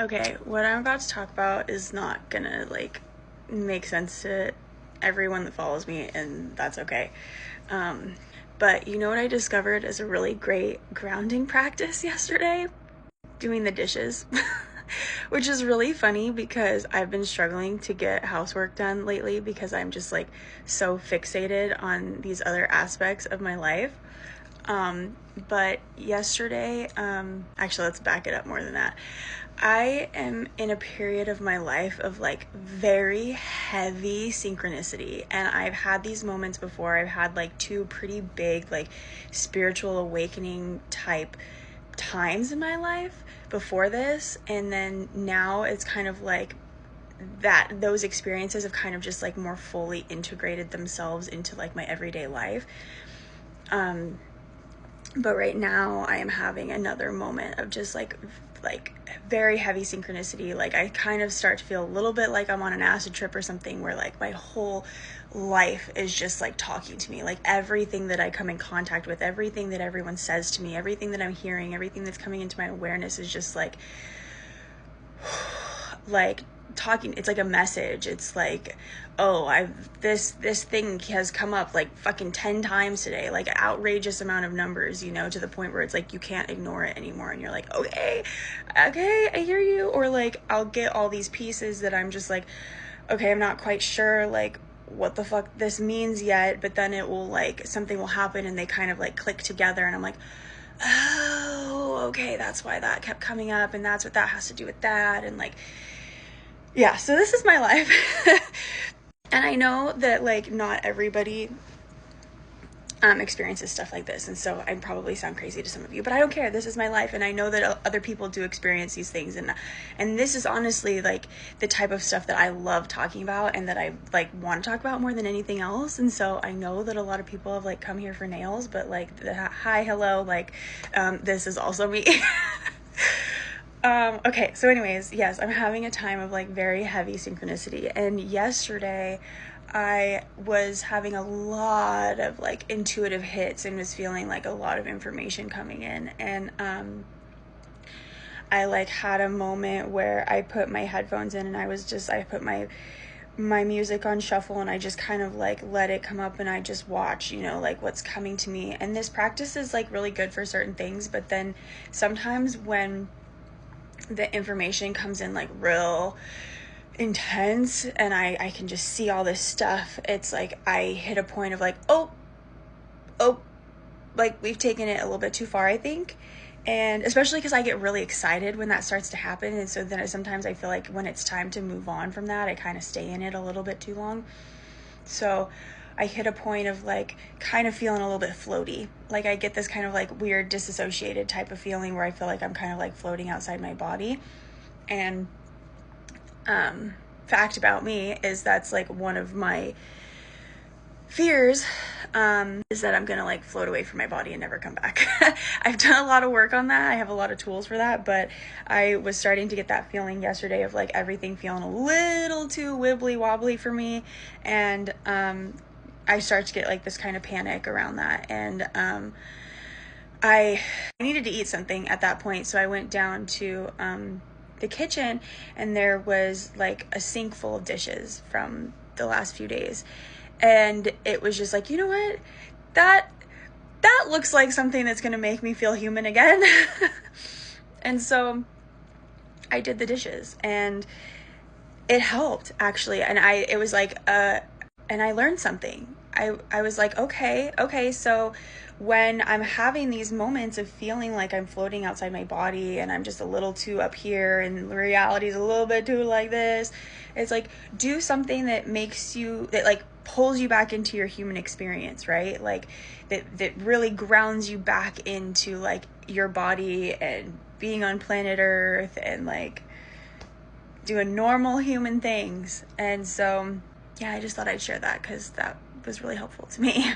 Okay, what I'm about to talk about is not gonna make sense to everyone that follows me, and that's okay. Um, but you know what I discovered as a really great grounding practice yesterday? Doing the dishes. Which is really funny because I've been struggling to get housework done lately because I'm just like so fixated on these other aspects of my life. But yesterday, actually, let's back it up more than that. I am in a period of my life of like very heavy synchronicity, and I've had these moments before. I've had like two pretty big, like spiritual awakening type times in my life before this, and then now it's kind of like that those experiences have kind of just like more fully integrated themselves into like my everyday life. But right now I am having another moment of just like very heavy synchronicity. Like I kind of start to feel a little bit like I'm on an acid trip or something, where like my whole life is just like talking to me. Like everything that I come in contact with, everything that everyone says to me, everything that I'm hearing, everything that's coming into my awareness is just like talking. It's like a message. It's like, oh, I've this thing has come up like fucking 10 times today, like an outrageous amount of numbers, to the point where it's like you can't ignore it anymore, and you're like, okay, I hear you. Or like I'll get all these pieces that I'm just like, okay, I'm not quite sure like what the fuck this means yet, but then it will like something will happen and they kind of like click together, and I'm like, oh, okay, that's why that kept coming up, and that's what that has to do with that. And like, yeah, so this is my life. And I know that like not everybody experiences stuff like this, and so I probably sound crazy to some of you, but I don't care. This is my life, and I know that other people do experience these things, and this is honestly like the type of stuff that I love talking about and that I like want to talk about more than anything else. And so I know that a lot of people have like come here for nails, but like hi, hello, like this is also me. Okay, so anyways, yes, I'm having a time of like very heavy synchronicity. And yesterday I was having a lot of like intuitive hits and was feeling like a lot of information coming in. And I like had a moment where I put my headphones in and I put my music on shuffle, and I just kind of like let it come up, and I just watch, like what's coming to me. And this practice is like really good for certain things, but then sometimes when the information comes in like real intense and I can just see all this stuff, it's like I hit a point of like, oh, like we've taken it a little bit too far, I think. And especially because I get really excited when that starts to happen, and so then sometimes I feel like when it's time to move on from that, I kind of stay in it a little bit too long. So I hit a point of like kind of feeling a little bit floaty. Like I get this kind of like weird disassociated type of feeling where I feel like I'm kind of like floating outside my body. And fact about me is that's like one of my fears, is that I'm gonna like float away from my body and never come back. I've done a lot of work on that. I have a lot of tools for that, but I was starting to get that feeling yesterday of like everything feeling a little too wibbly wobbly for me. And I start to get like this kind of panic around that. And I needed to eat something at that point, so I went down to the kitchen, and there was like a sink full of dishes from the last few days. And it was just like, you know what? That that looks like something that's going to make me feel human again. And so I did the dishes, and it helped actually. And it was like and I learned something. I was like, okay, so when I'm having these moments of feeling like I'm floating outside my body and I'm just a little too up here and reality is a little bit too like this, it's like do something that makes you, that like pulls you back into your human experience, right? Like that really grounds you back into like your body and being on planet Earth and like doing normal human things. And so, yeah, I just thought I'd share that because that was really helpful to me.